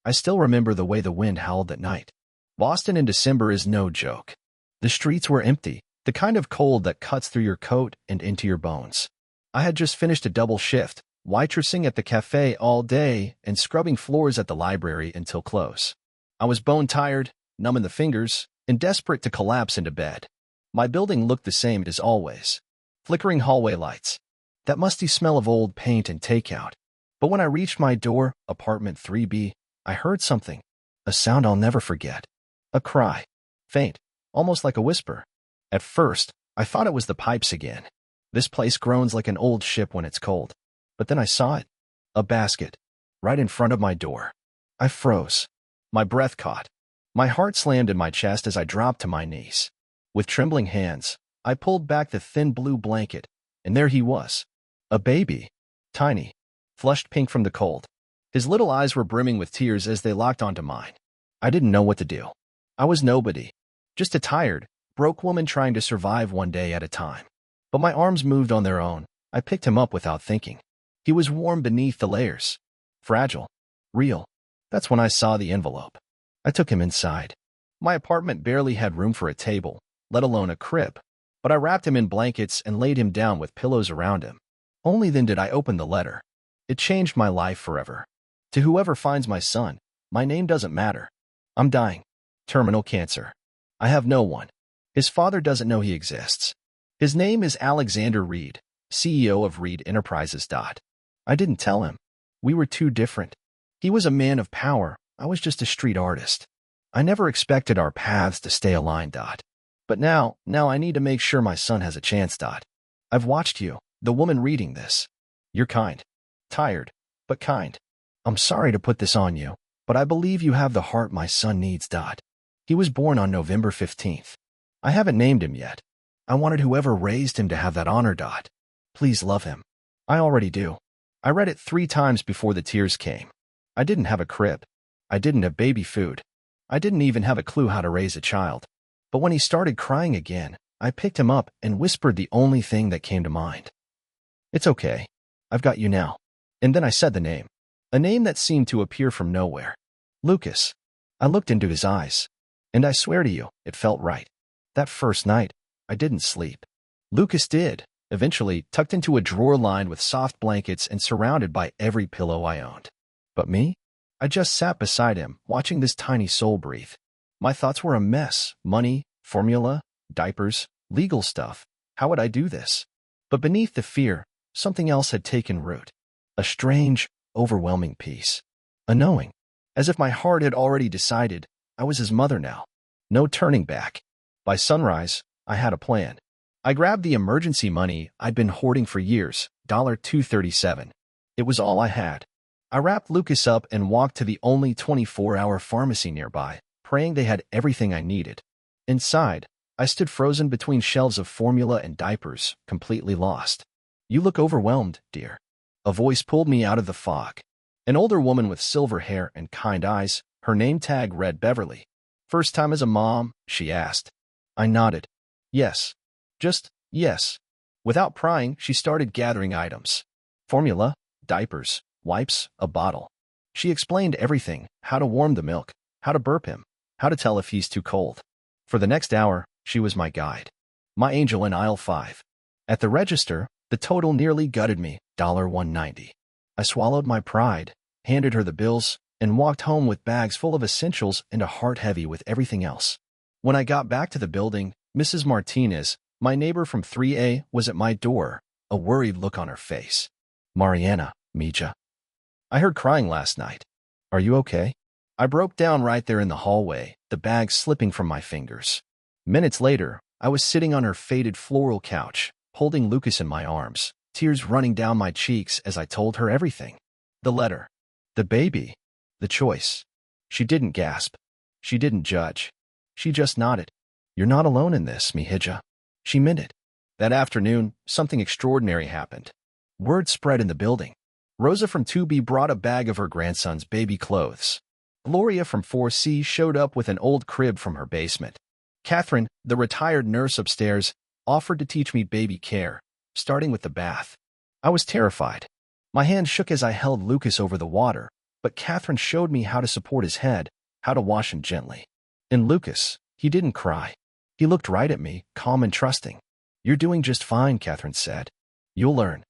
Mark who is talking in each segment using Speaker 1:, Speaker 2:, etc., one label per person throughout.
Speaker 1: I still remember the way the wind howled at night. Boston in December is no joke. The streets were empty, the kind of cold that cuts through your coat and into your bones. I had just finished a double shift, waitressing at the cafe all day and scrubbing floors at the library until close. I was bone-tired, numb in the fingers, and desperate to collapse into bed. My building looked the same as always. Flickering hallway lights. That musty smell of old paint and takeout. But when I reached my door, apartment 3B, I heard something. A sound I'll never forget. A cry. Faint, almost like a whisper. At first, I thought it was the pipes again. This place groans like an old ship when it's cold. But then I saw it. A basket. Right in front of my door. I froze. My breath caught. My heart slammed in my chest as I dropped to my knees. With trembling hands, I pulled back the thin blue blanket, and there he was. A baby. Tiny. Flushed pink from the cold. His little eyes were brimming with tears as they locked onto mine. I didn't know what to do. I was nobody. Just a tired, broke woman trying to survive one day at a time. But my arms moved on their own. I picked him up without thinking. He was warm beneath the layers. Fragile. Real. That's when I saw the envelope. I took him inside. My apartment barely had room for a table, let alone a crib. But I wrapped him in blankets and laid him down with pillows around him. Only then did I open the letter. It changed my life forever. To whoever finds my son, my name doesn't matter. I'm dying. Terminal cancer. I have no one. His father doesn't know he exists. His name is Alexander Reed, CEO of Reed Enterprises. I didn't tell him. We were too different. He was a man of power. I was just a street artist. I never expected our paths to stay aligned. But now I need to make sure my son has a chance. I've watched you, the woman reading this. You're kind. Tired, but kind. I'm sorry to put this on you, but I believe you have the heart my son needs. He was born on November 15th. I haven't named him yet. I wanted whoever raised him to have that honor. Please love him. I already do. I read it 3 times before the tears came. I didn't have a crib. I didn't have baby food. I didn't even have a clue how to raise a child. But when he started crying again, I picked him up and whispered the only thing that came to mind. It's okay. I've got you now. And then I said the name. A name that seemed to appear from nowhere. Lucas. I looked into his eyes. And I swear to you, it felt right. That first night, I didn't sleep. Lucas did, eventually tucked into a drawer lined with soft blankets and surrounded by every pillow I owned. But me? I just sat beside him, watching this tiny soul breathe. My thoughts were a mess. Money, formula, diapers, legal stuff. How would I do this? But beneath the fear, something else had taken root. A strange, overwhelming peace. A knowing. As if my heart had already decided, I was his mother now. No turning back. By sunrise, I had a plan. I grabbed the emergency money I'd been hoarding for years, $237. It was all I had. I wrapped Lucas up and walked to the only 24-hour pharmacy nearby, praying they had everything I needed. Inside, I stood frozen between shelves of formula and diapers, completely lost. You look overwhelmed, dear. A voice pulled me out of the fog. An older woman with silver hair and kind eyes, her name tag read Beverly. First time as a mom? She asked. I nodded. Yes. Just, yes. Without prying, she started gathering items. Formula, diapers, wipes, a bottle. She explained everything, how to warm the milk, how to burp him, how to tell if he's too cold. For the next hour, she was my guide. My angel in aisle 5. At the register, the total nearly gutted me, $190. I swallowed my pride, handed her the bills, and walked home with bags full of essentials and a heart heavy with everything else. When I got back to the building, Mrs. Martinez, my neighbor from 3A, was at my door, a worried look on her face. Mariana, Mija. I heard crying last night. Are you okay? I broke down right there in the hallway, the bag slipping from my fingers. Minutes later, I was sitting on her faded floral couch, holding Lucas in my arms, tears running down my cheeks as I told her everything. The letter. The baby. The choice. She didn't gasp. She didn't judge. She just nodded. You're not alone in this, Mihija. She meant it. That afternoon, something extraordinary happened. Word spread in the building. Rosa from 2B brought a bag of her grandson's baby clothes. Gloria from 4C showed up with an old crib from her basement. Catherine, the retired nurse upstairs, offered to teach me baby care, starting with the bath. I was terrified. My hand shook as I held Lucas over the water, But Catherine showed me how to support his head, how to wash him gently. And Lucas, he didn't cry. He looked right at me, calm and trusting. "You're doing just fine," Catherine said. "You'll learn.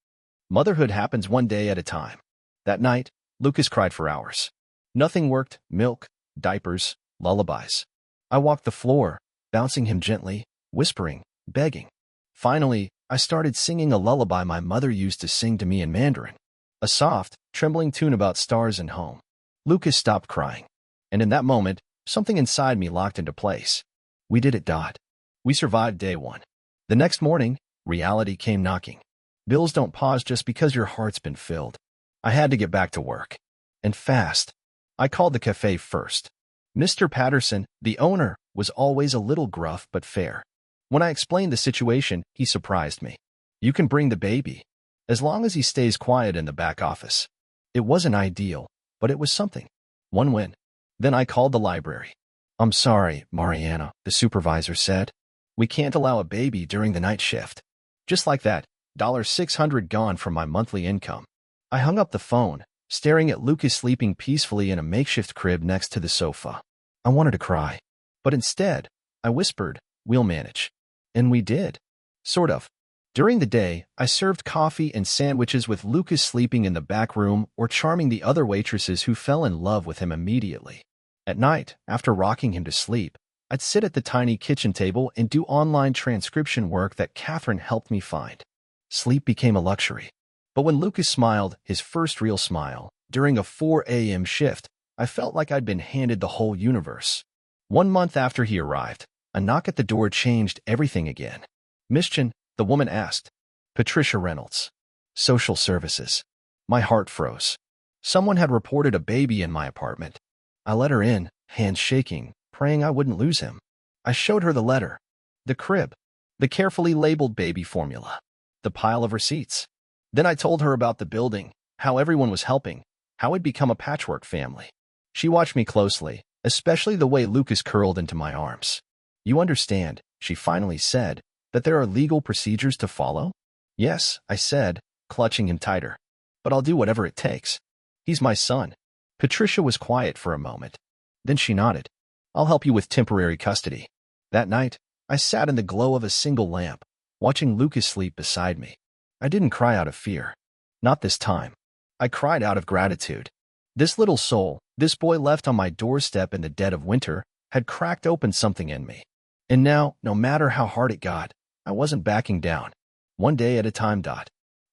Speaker 1: Motherhood happens one day at a time." That night, Lucas cried for hours. Nothing worked: milk, diapers, lullabies. I walked the floor, bouncing him gently, whispering, begging. Finally, I started singing a lullaby my mother used to sing to me in Mandarin. A soft, trembling tune about stars and home. Lucas stopped crying. And in that moment, something inside me locked into place. We did it. We survived day one. The next morning, reality came knocking. Bills don't pause just because your heart's been filled. I had to get back to work. And fast. I called the cafe first. Mr. Patterson, the owner, was always a little gruff but fair. When I explained the situation, he surprised me. "You can bring the baby, as long as he stays quiet in the back office." It wasn't ideal, but it was something. One win. Then I called the library. "I'm sorry, Mariana," the supervisor said. "We can't allow a baby during the night shift." Just like that, $600 gone from my monthly income. I hung up the phone, staring at Lucas sleeping peacefully in a makeshift crib next to the sofa. I wanted to cry. But instead, I whispered, "We'll manage." And we did. Sort of. During the day, I served coffee and sandwiches with Lucas sleeping in the back room or charming the other waitresses who fell in love with him immediately. At night, after rocking him to sleep, I'd sit at the tiny kitchen table and do online transcription work that Catherine helped me find. Sleep became a luxury. But when Lucas smiled, his first real smile, during a 4 a.m. shift, I felt like I'd been handed the whole universe. 1 month after he arrived, a knock at the door changed everything again. "Miss Chen," the woman asked. "Patricia Reynolds. Social Services." My heart froze. Someone had reported a baby in my apartment. I let her in, hands shaking, praying I wouldn't lose him. I showed her the letter, the crib, the carefully labeled baby formula, the pile of receipts. Then I told her about the building, how everyone was helping, how it'd become a patchwork family. She watched me closely, especially the way Lucas curled into my arms. "You understand," she finally said, "that there are legal procedures to follow?" "Yes," I said, clutching him tighter. "But I'll do whatever it takes. He's my son." Patricia was quiet for a moment. Then she nodded. "I'll help you with temporary custody." That night, I sat in the glow of a single lamp, watching Lucas sleep beside me. I didn't cry out of fear. Not this time. I cried out of gratitude. This little soul, this boy left on my doorstep in the dead of winter, had cracked open something in me. And now, no matter how hard it got, I wasn't backing down. One day at a time.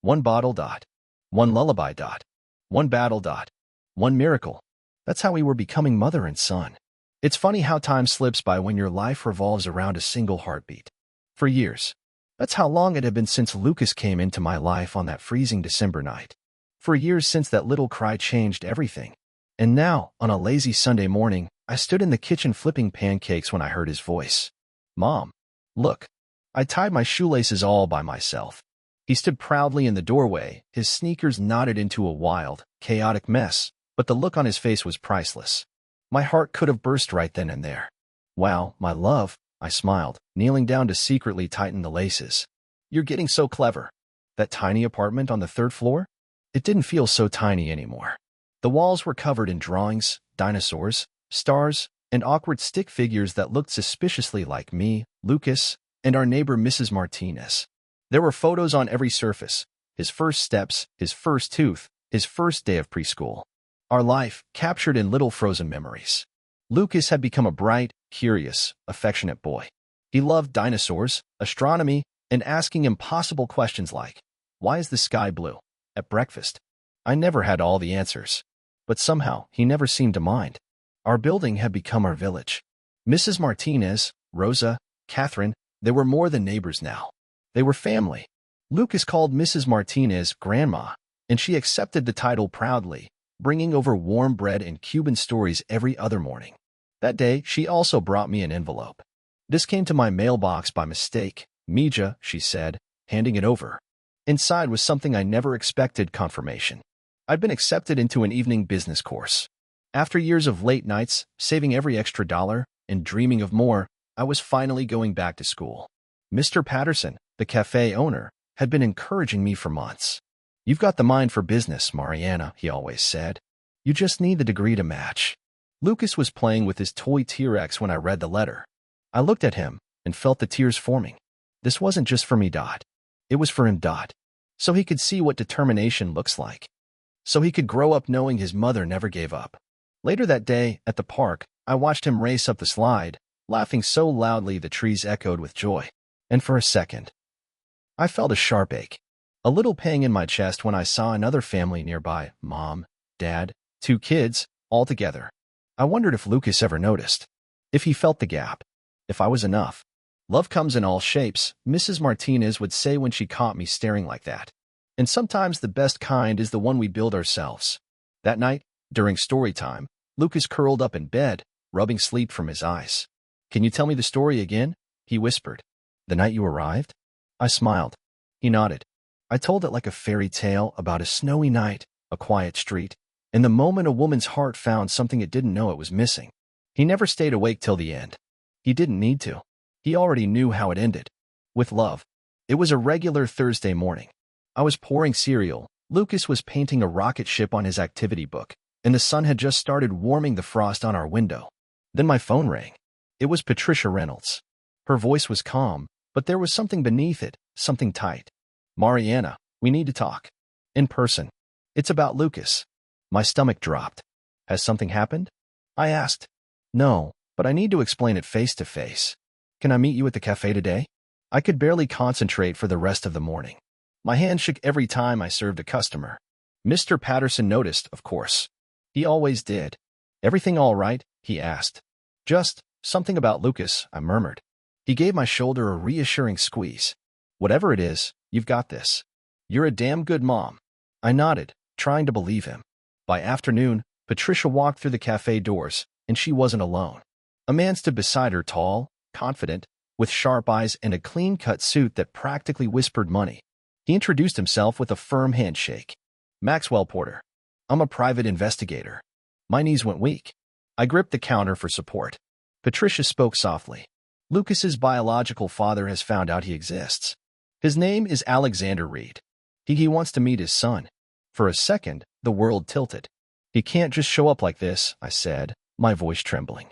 Speaker 1: One bottle. One lullaby. One battle. One miracle. That's how we were becoming mother and son. It's funny how time slips by when your life revolves around a single heartbeat. For years. That's how long it had been since Lucas came into my life on that freezing December night. For years since that little cry changed everything. And now, on a lazy Sunday morning, I stood in the kitchen flipping pancakes when I heard his voice. "Mom, look." I tied my shoelaces all by myself. He stood proudly in the doorway, his sneakers knotted into a wild, chaotic mess, but the look on his face was priceless. My heart could have burst right then and there. "Wow, my love," I smiled, kneeling down to secretly tighten the laces. "You're getting so clever." That tiny apartment on the 3rd floor? It didn't feel so tiny anymore. The walls were covered in drawings, dinosaurs, stars, and awkward stick figures that looked suspiciously like me, Lucas, and our neighbor Mrs. Martinez. There were photos on every surface: his first steps, his first tooth, his first day of preschool. Our life, captured in little frozen memories. Lucas had become a bright, curious, affectionate boy. He loved dinosaurs, astronomy, and asking impossible questions like, "Why is the sky blue?" at breakfast. I never had all the answers. But somehow, he never seemed to mind. Our building had become our village. Mrs. Martinez, Rosa, Catherine, they were more than neighbors now. They were family. Lucas called Mrs. Martinez Grandma, and she accepted the title proudly, bringing over warm bread and Cuban stories every other morning. That day, she also brought me an envelope. "This came to my mailbox by mistake, Mija," she said, handing it over. Inside was something I never expected: confirmation. I'd been accepted into an evening business course. After years of late nights, saving every extra dollar, and dreaming of more, I was finally going back to school. Mr. Patterson, the cafe owner, had been encouraging me for months. "You've got the mind for business, Mariana," he always said. You just need the degree to match. Lucas was playing with his toy T-Rex when I read the letter. I looked at him and felt the tears forming. This wasn't just for me, Dot. It was for him, Dot. So he could see what determination looks like. So he could grow up knowing his mother never gave up. Later that day, at the park, I watched him race up the slide, laughing so loudly the trees echoed with joy. And for a second, I felt a sharp ache. A little pang in my chest when I saw another family nearby, mom, dad, 2 kids, all together. I wondered if Lucas ever noticed. If he felt the gap. If I was enough. Love comes in all shapes, Mrs. Martinez would say when she caught me staring like that. And sometimes the best kind is the one we build ourselves. That night, during story time, Lucas curled up in bed, rubbing sleep from his eyes. Can you tell me the story again? He whispered. The night you arrived? I smiled. He nodded. I told it like a fairy tale about a snowy night, a quiet street, and the moment a woman's heart found something it didn't know it was missing. He never stayed awake till the end. He didn't need to. He already knew how it ended. With love. It was a regular Thursday morning. I was pouring cereal. Lucas was painting a rocket ship on his activity book, and the sun had just started warming the frost on our window. Then my phone rang. It was Patricia Reynolds. Her voice was calm, but there was something beneath it, something tight. Mariana, we need to talk. In person. It's about Lucas. My stomach dropped. Has something happened? I asked. No, but I need to explain it face to face. Can I meet you at the cafe today? I could barely concentrate for the rest of the morning. My hand shook every time I served a customer. Mr. Patterson noticed, of course. He always did. Everything all right? He asked. Just something about Lucas, I murmured. He gave my shoulder a reassuring squeeze. Whatever it is, you've got this. You're a damn good mom. I nodded, trying to believe him. By afternoon, Patricia walked through the cafe doors, and she wasn't alone. A man stood beside her, tall, confident, with sharp eyes and a clean-cut suit that practically whispered money. He introduced himself with a firm handshake. Maxwell Porter. I'm a private investigator. My knees went weak. I gripped the counter for support. Patricia spoke softly. Lucas's biological father has found out he exists. His name is Alexander Reed. He wants to meet his son. For a second, the world tilted. He can't just show up like this, I said, my voice trembling.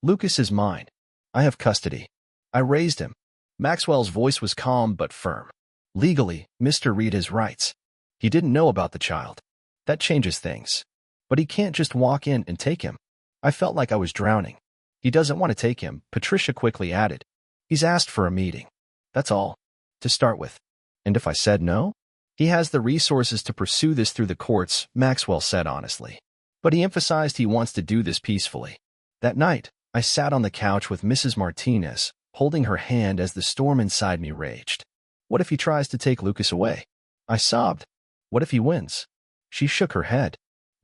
Speaker 1: Lucas is mine. I have custody. I raised him. Maxwell's voice was calm but firm. Legally, Mr. Reed has rights. He didn't know about the child. That changes things. But he can't just walk in and take him. I felt like I was drowning. He doesn't want to take him, Patricia quickly added. He's asked for a meeting. That's all. To start with. And if I said no? He has the resources to pursue this through the courts, Maxwell said honestly. But he emphasized he wants to do this peacefully. That night, I sat on the couch with Mrs. Martinez, holding her hand as the storm inside me raged. What if he tries to take Lucas away? I sobbed. What if he wins? She shook her head.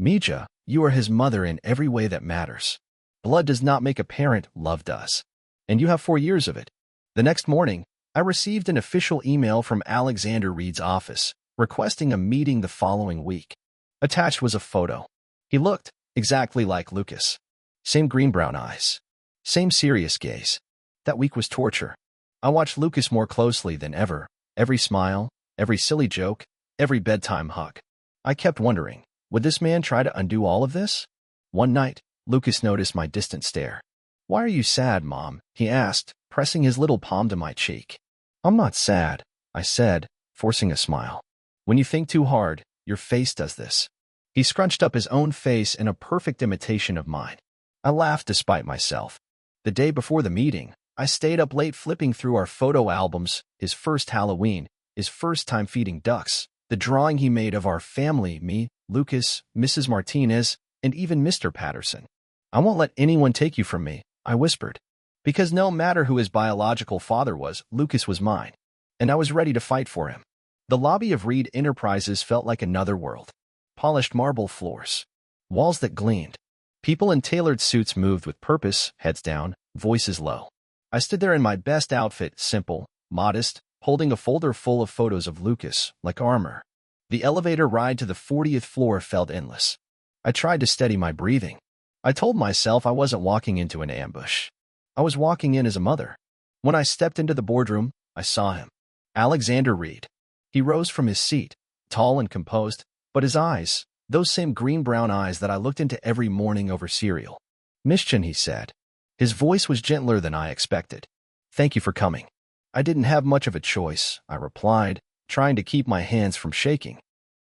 Speaker 1: Mija, you are his mother in every way that matters. Blood does not make a parent, love does. And you have 4 years of it. The next morning, I received an official email from Alexander Reed's office, requesting a meeting the following week. Attached was a photo. He looked exactly like Lucas. Same green-brown eyes. Same serious gaze. That week was torture. I watched Lucas more closely than ever. Every smile, every silly joke, every bedtime hug. I kept wondering, would this man try to undo all of this? One night, Lucas noticed my distant stare. Why are you sad, Mom? He asked, pressing his little palm to my cheek. I'm not sad, I said, forcing a smile. When you think too hard, your face does this. He scrunched up his own face in a perfect imitation of mine. I laughed despite myself. The day before the meeting, I stayed up late flipping through our photo albums, his first Halloween, his first time feeding ducks, the drawing he made of our family, me, Lucas, Mrs. Martinez, and even Mr. Patterson. I won't let anyone take you from me, I whispered. Because no matter who his biological father was, Lucas was mine. And I was ready to fight for him. The lobby of Reed Enterprises felt like another world. Polished marble floors. Walls that gleamed. People in tailored suits moved with purpose, heads down, voices low. I stood there in my best outfit, simple, modest, holding a folder full of photos of Lucas, like armor. The elevator ride to the 40th floor felt endless. I tried to steady my breathing. I told myself I wasn't walking into an ambush. I was walking in as a mother. When I stepped into the boardroom, I saw him. Alexander Reed. He rose from his seat, tall and composed, but his eyes, Those same green-brown eyes that I looked into every morning over cereal. "Mischan," he said. His voice was gentler than I expected. "Thank you for coming." "I didn't have much of a choice," I replied, trying to keep my hands from shaking.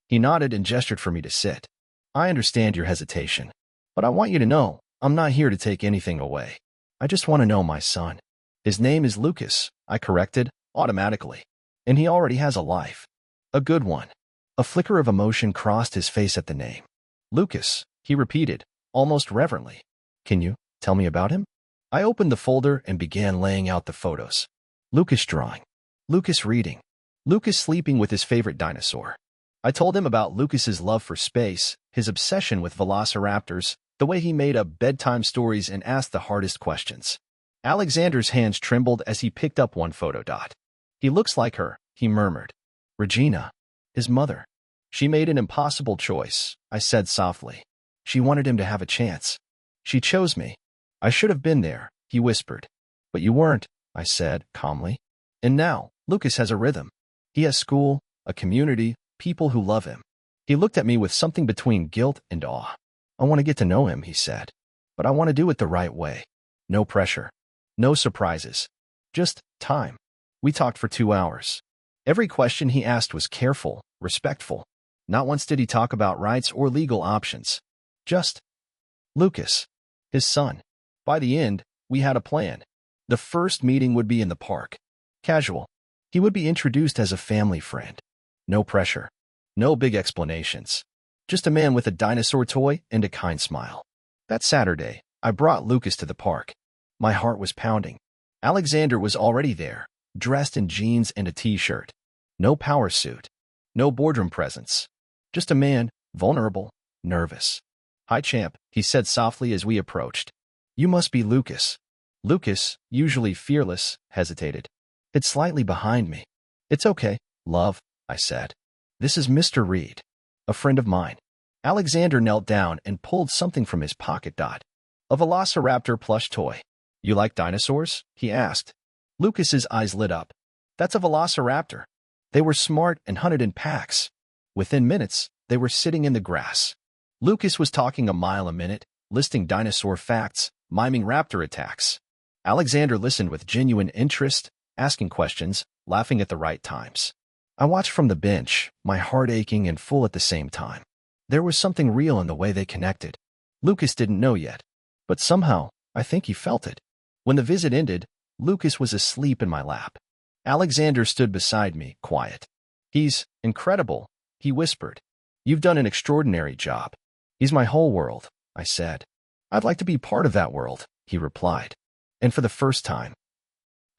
Speaker 1: He nodded and gestured for me to sit. "I understand your hesitation, but I want you to know I'm not here to take anything away. I just want to know my son. His name is Lucas," I corrected, automatically. "And he already has a life. A good one." A flicker of emotion crossed his face at the name. "Lucas," he repeated, almost reverently. "Can you tell me about him?" I opened the folder and began laying out the photos. Lucas drawing. Lucas reading. Lucas sleeping with his favorite dinosaur. I told him about Lucas's love for space, his obsession with velociraptors, the way he made up bedtime stories and asked the hardest questions. Alexander's hands trembled as he picked up one photo. "He looks like her," he murmured. "Regina, his mother. She made an impossible choice," I said softly. "She wanted him to have a chance. She chose me. I should have been there," he whispered. "But you weren't," I said calmly. "And now, Lucas has a rhythm. He has school, a community, people who love him." He looked at me with something between guilt and awe. "I want to get to know him," he said. "But I want to do it the right way. No pressure. No surprises. Just time." We talked for 2 hours. Every question he asked was careful, respectful. Not once did he talk about rights or legal options. Just Lucas, his son. By the end, we had a plan. The first meeting would be in the park. Casual. He would be introduced as a family friend. No pressure. No big explanations. Just a man with a dinosaur toy and a kind smile. That Saturday, I brought Lucas to the park. My heart was pounding. Alexander was already there, dressed in jeans and a t-shirt. No power suit. No boardroom presence. Just a man, vulnerable, nervous. "Hi, champ," he said softly as we approached. "You must be Lucas." Lucas, usually fearless, hesitated. "It's slightly behind me." "It's okay, love," I said. "This is Mr. Reed, a friend of mine." Alexander knelt down and pulled something from his pocket. A velociraptor plush toy. "You like dinosaurs?" he asked. Lucas's eyes lit up. "That's a velociraptor." They were smart and hunted in packs. Within minutes, they were sitting in the grass. Lucas was talking a mile a minute, listing dinosaur facts, miming raptor attacks. Alexander listened with genuine interest, asking questions, laughing at the right times. I watched from the bench, my heart aching and full at the same time. There was something real in the way they connected. Lucas didn't know yet, but somehow, I think he felt it. When the visit ended, Lucas was asleep in my lap. Alexander stood beside me, quiet. "He's incredible," he whispered. "You've done an extraordinary job." "He's my whole world," I said. "I'd like to be part of that world," he replied. And for the first time,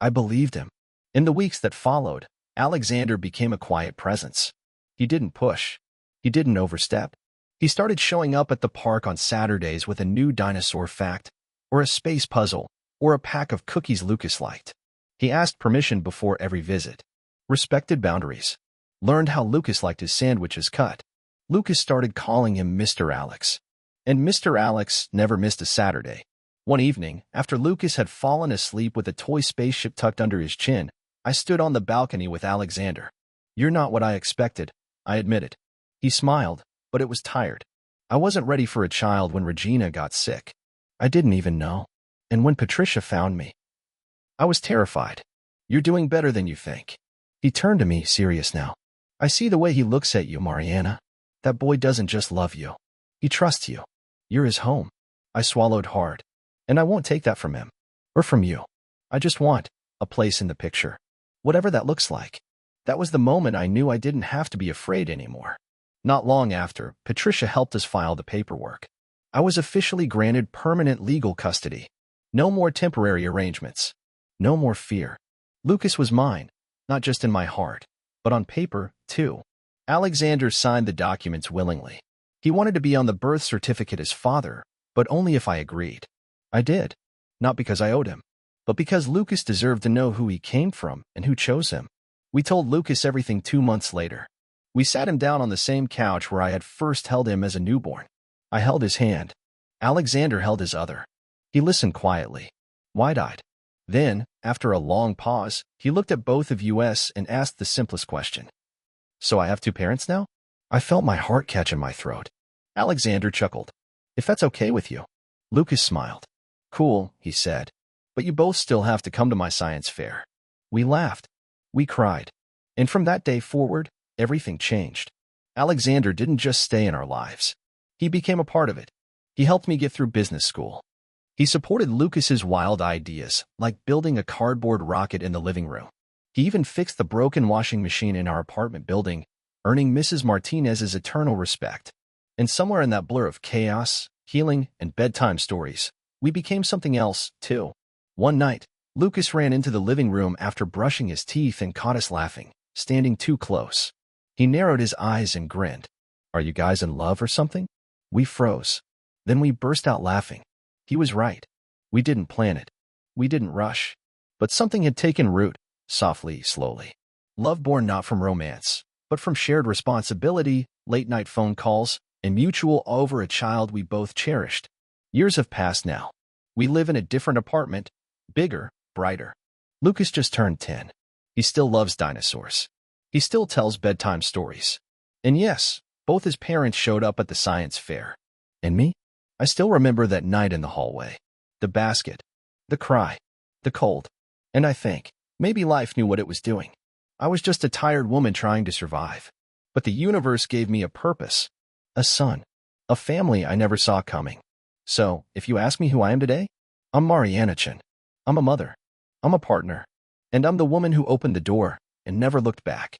Speaker 1: I believed him. In the weeks that followed, Alexander became a quiet presence. He didn't push. He didn't overstep. He started showing up at the park on Saturdays with a new dinosaur fact, or a space puzzle, or a pack of cookies Lucas liked. He asked permission before every visit. Respected boundaries. Learned how Lucas liked his sandwiches cut. Lucas started calling him Mr. Alex. And Mr. Alex never missed a Saturday. One evening, after Lucas had fallen asleep with a toy spaceship tucked under his chin, I stood on the balcony with Alexander. "You're not what I expected," I admitted. He smiled, but it was tired. I wasn't ready for a child when Regina got sick. I didn't even know. And when Patricia found me, I was terrified. "You're doing better than you think." He turned to me, serious now. "I see the way he looks at you, Mariana. That boy doesn't just love you. He trusts you. You're his home." I swallowed hard. "And I won't take that from him. Or from you. I just want a place in the picture. Whatever that looks like." That was the moment I knew I didn't have to be afraid anymore. Not long after, Patricia helped us file the paperwork. I was officially granted permanent legal custody. No more temporary arrangements. No more fear. Lucas was mine, not just in my heart, but on paper, too. Alexander signed the documents willingly. He wanted to be on the birth certificate as father, but only if I agreed. I did. Not because I owed him, but because Lucas deserved to know who he came from and who chose him. We told Lucas everything 2 months later. We sat him down on the same couch where I had first held him as a newborn. I held his hand. Alexander held his other. He listened quietly, wide-eyed. Then, after a long pause, he looked at both of us and asked the simplest question. "So I have 2 parents now?" I felt my heart catch in my throat. Alexander chuckled. If that's okay with you. Lucas smiled. Cool, he said. But you both still have to come to my science fair. We laughed. We cried. And from that day forward, everything changed. Alexander didn't just stay in our lives. He became a part of it. He helped me get through business school. He supported Lucas's wild ideas, like building a cardboard rocket in the living room. He even fixed the broken washing machine in our apartment building, earning Mrs. Martinez's eternal respect. And somewhere in that blur of chaos, healing, and bedtime stories, we became something else, too. One night, Lucas ran into the living room after brushing his teeth and caught us laughing, standing too close. He narrowed his eyes and grinned. Are you guys in love or something? We froze. Then we burst out laughing. He was right. We didn't plan it. We didn't rush. But something had taken root, softly, slowly. Love born not from romance, but from shared responsibility, late-night phone calls, and mutual awe over a child we both cherished. Years have passed now. We live in a different apartment, bigger, brighter. Lucas just turned 10. He still loves dinosaurs. He still tells bedtime stories. And yes, both his parents showed up at the science fair. And me? I still remember that night in the hallway. The basket. The cry. The cold. And I think, maybe life knew what it was doing. I was just a tired woman trying to survive. But the universe gave me a purpose. A son. A family I never saw coming. So, if you ask me who I am today, I'm Mariana Chin. I'm a mother. I'm a partner. And I'm the woman who opened the door and never looked back.